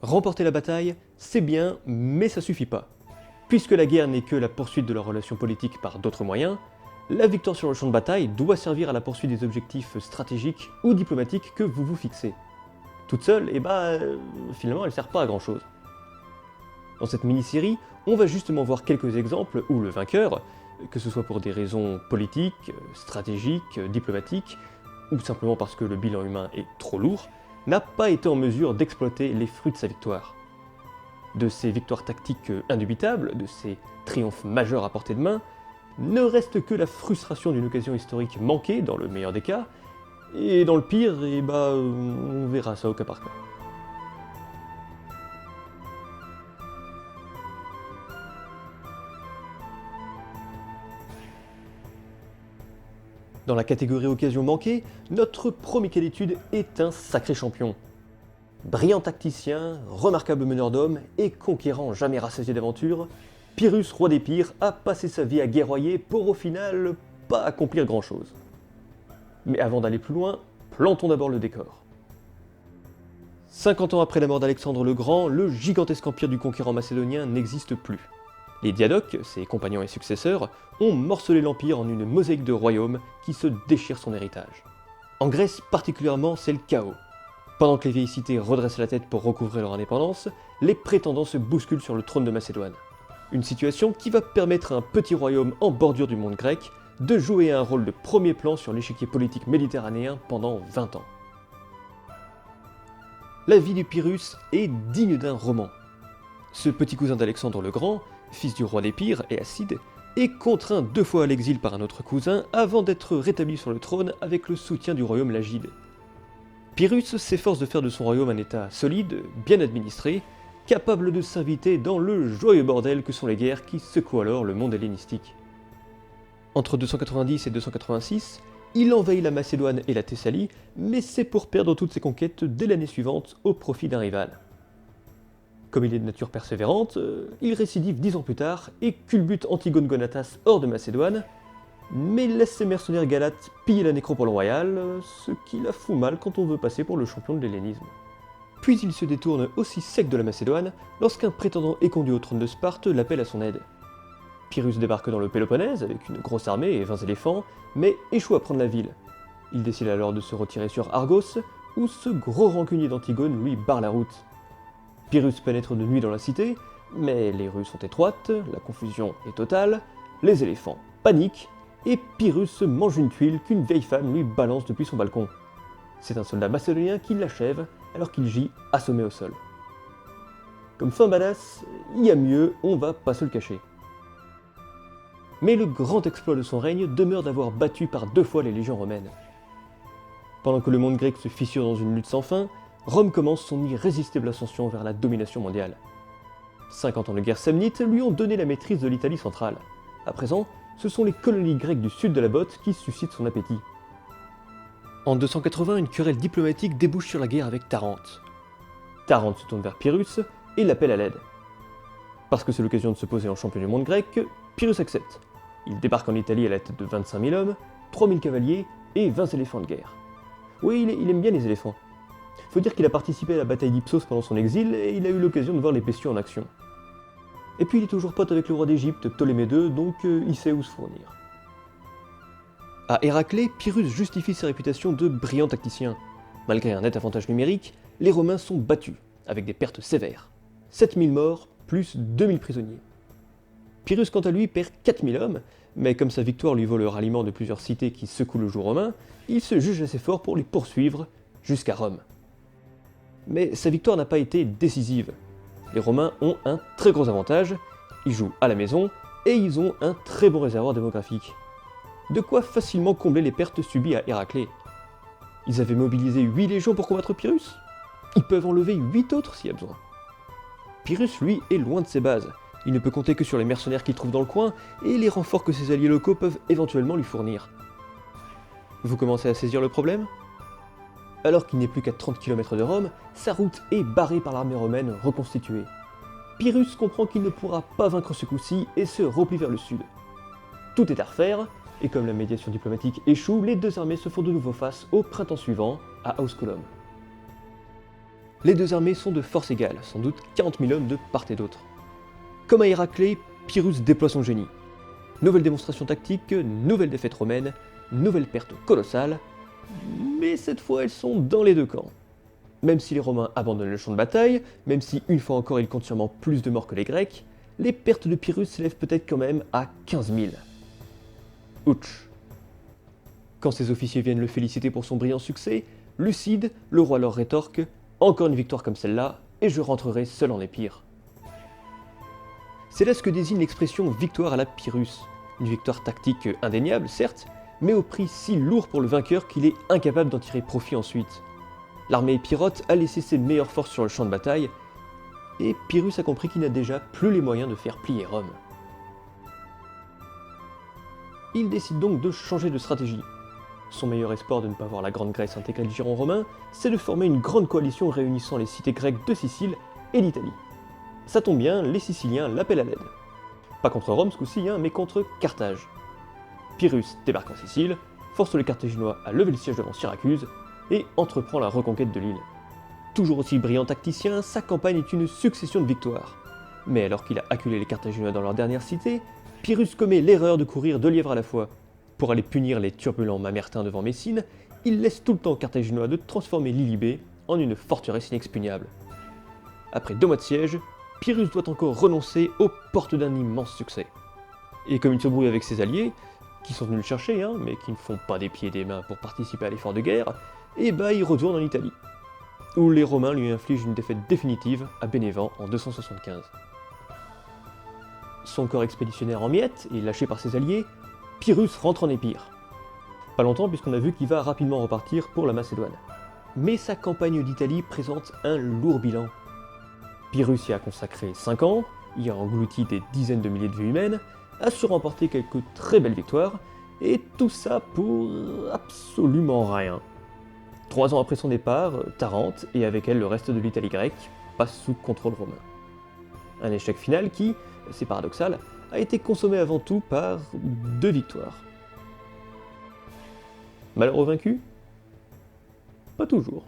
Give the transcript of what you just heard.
Remporter la bataille, c'est bien, mais ça suffit pas. Puisque la guerre n'est que la poursuite de leurs relations politiques par d'autres moyens, la victoire sur le champ de bataille doit servir à la poursuite des objectifs stratégiques ou diplomatiques que vous vous fixez. Toute seule, finalement, elle sert pas à grand chose. Dans cette mini-série, on va justement voir quelques exemples où le vainqueur, que ce soit pour des raisons politiques, stratégiques, diplomatiques, ou simplement parce que le bilan humain est trop lourd, n'a pas été en mesure d'exploiter les fruits de sa victoire. De ces victoires tactiques indubitables, de ces triomphes majeurs à portée de main, ne reste que la frustration d'une occasion historique manquée, dans le meilleur des cas, et dans le pire, on verra ça au cas par cas. Dans la catégorie occasion manquée, notre premier cas d'étude est un sacré champion. Brillant tacticien, remarquable meneur d'hommes et conquérant jamais rassasié d'aventure, Pyrrhus, roi des Pyres, a passé sa vie à guerroyer pour au final pas accomplir grand chose. Mais avant d'aller plus loin, plantons d'abord le décor. 50 ans après la mort d'Alexandre le Grand, le gigantesque empire du conquérant macédonien n'existe plus. Les Diadoques, ses compagnons et successeurs, ont morcelé l'empire en une mosaïque de royaumes qui se déchire son héritage. En Grèce particulièrement, c'est le chaos. Pendant que les vieilles cités redressent la tête pour recouvrer leur indépendance, les prétendants se bousculent sur le trône de Macédoine. Une situation qui va permettre à un petit royaume en bordure du monde grec de jouer un rôle de premier plan sur l'échiquier politique méditerranéen pendant 20 ans. La vie du Pyrrhus est digne d'un roman. Ce petit cousin d'Alexandre le Grand, fils du roi des Pyres, Éacide, est contraint 2 fois à l'exil par un autre cousin avant d'être rétabli sur le trône avec le soutien du royaume lagide. Pyrrhus s'efforce de faire de son royaume un état solide, bien administré, capable de s'inviter dans le joyeux bordel que sont les guerres qui secouent alors le monde hellénistique. Entre 290 et 286, il envahit la Macédoine et la Thessalie, mais c'est pour perdre toutes ses conquêtes dès l'année suivante au profit d'un rival. Comme il est de nature persévérante, il récidive 10 ans plus tard et culbute Antigone Gonatas hors de Macédoine, mais laisse ses mercenaires galates piller la nécropole royale, ce qui la fout mal quand on veut passer pour le champion de l'hellénisme. Puis il se détourne aussi sec de la Macédoine lorsqu'un prétendant éconduit au trône de Sparte l'appelle à son aide. Pyrrhus débarque dans le Péloponnèse avec une grosse armée et 20 éléphants, mais échoue à prendre la ville. Il décide alors de se retirer sur Argos, où ce gros rancunier d'Antigone lui barre la route. Pyrrhus pénètre de nuit dans la cité, mais les rues sont étroites, la confusion est totale, les éléphants paniquent, et Pyrrhus mange une tuile qu'une vieille femme lui balance depuis son balcon. C'est un soldat macédonien qui l'achève alors qu'il gît assommé au sol. Comme fin badass, il y a mieux, on va pas se le cacher. Mais le grand exploit de son règne demeure d'avoir battu par 2 fois les légions romaines. Pendant que le monde grec se fissure dans une lutte sans fin, Rome commence son irrésistible ascension vers la domination mondiale. 50 ans de guerre samnite lui ont donné la maîtrise de l'Italie centrale. À présent, ce sont les colonies grecques du sud de la botte qui suscitent son appétit. En 280, une querelle diplomatique débouche sur la guerre avec Tarente. Tarente se tourne vers Pyrrhus et l'appelle à l'aide. Parce que c'est l'occasion de se poser en champion du monde grec, Pyrrhus accepte. Il débarque en Italie à la tête de 25 000 hommes, 3 000 cavaliers et 20 éléphants de guerre. Oui, il aime bien les éléphants. Faut dire qu'il a participé à la bataille d'Ipsos pendant son exil et il a eu l'occasion de voir les bestiaux en action. Et puis il est toujours pote avec le roi d'Égypte, Ptolémée II, donc il sait où se fournir. À Héraclée, Pyrrhus justifie sa réputation de brillant tacticien. Malgré un net avantage numérique, les Romains sont battus, avec des pertes sévères. 7000 morts, plus 2000 prisonniers. Pyrrhus quant à lui perd 4000 hommes, mais comme sa victoire lui vaut le ralliement de plusieurs cités qui secouent le joug romain, il se juge assez fort pour les poursuivre jusqu'à Rome. Mais sa victoire n'a pas été décisive. Les Romains ont un très gros avantage, ils jouent à la maison et ils ont un très bon réservoir démographique. De quoi facilement combler les pertes subies à Héraclée. Ils avaient mobilisé 8 légions pour combattre Pyrrhus. Ils peuvent enlever 8 autres s'il y a besoin. Pyrrhus, lui, est loin de ses bases. Il ne peut compter que sur les mercenaires qu'il trouve dans le coin et les renforts que ses alliés locaux peuvent éventuellement lui fournir. Vous commencez à saisir le problème ? Alors qu'il n'est plus qu'à 30 km de Rome, sa route est barrée par l'armée romaine reconstituée. Pyrrhus comprend qu'il ne pourra pas vaincre ce coup-ci et se replie vers le sud. Tout est à refaire, et comme la médiation diplomatique échoue, les deux armées se font de nouveau face au printemps suivant, à Ausculum. Les deux armées sont de force égale, sans doute 40 000 hommes de part et d'autre. Comme à Héraclée, Pyrrhus déploie son génie. Nouvelle démonstration tactique, nouvelle défaite romaine, nouvelle perte colossale, mais cette fois elles sont dans les deux camps. Même si les Romains abandonnent le champ de bataille, même si une fois encore ils comptent sûrement plus de morts que les Grecs, les pertes de Pyrrhus s'élèvent peut-être quand même à 15 000. Ouch. Quand ses officiers viennent le féliciter pour son brillant succès, Lucide, le roi leur rétorque « Encore une victoire comme celle-là, et je rentrerai seul en Épire ». C'est là ce que désigne l'expression « victoire à la Pyrrhus ». Une victoire tactique indéniable, certes, mais au prix si lourd pour le vainqueur qu'il est incapable d'en tirer profit ensuite. L'armée épirote a laissé ses meilleures forces sur le champ de bataille, et Pyrrhus a compris qu'il n'a déjà plus les moyens de faire plier Rome. Il décide donc de changer de stratégie. Son meilleur espoir de ne pas voir la Grande Grèce intégrer le giron romain, c'est de former une grande coalition réunissant les cités grecques de Sicile et d'Italie. Ça tombe bien, les Siciliens l'appellent à l'aide. Pas contre Rome ce coup-ci, mais contre Carthage. Pyrrhus débarque en Sicile, force les Carthaginois à lever le siège devant Syracuse, et entreprend la reconquête de l'île. Toujours aussi brillant tacticien, sa campagne est une succession de victoires. Mais alors qu'il a acculé les Carthaginois dans leur dernière cité, Pyrrhus commet l'erreur de courir deux lièvres à la fois. Pour aller punir les turbulents Mamertins devant Messine, il laisse tout le temps aux Carthaginois de transformer l'Ilybée en une forteresse inexpugnable. Après 2 mois de siège, Pyrrhus doit encore renoncer aux portes d'un immense succès. Et comme il se brouille avec ses alliés, qui sont venus le chercher, mais qui ne font pas des pieds et des mains pour participer à l'effort de guerre, et il retourne en Italie, où les Romains lui infligent une défaite définitive à Bénévent en 275. Son corps expéditionnaire en miettes et lâché par ses alliés, Pyrrhus rentre en Épire. Pas longtemps puisqu'on a vu qu'il va rapidement repartir pour la Macédoine. Mais sa campagne d'Italie présente un lourd bilan. Pyrrhus y a consacré 5 ans, y a englouti des dizaines de milliers de vies humaines, a su remporter quelques très belles victoires, et tout ça pour absolument rien. 3 ans après son départ, Tarente, et avec elle le reste de l'Italie grecque, passe sous contrôle romain. Un échec final qui, c'est paradoxal, a été consommé avant tout par 2 victoires. Malheureux vaincu ? Pas toujours.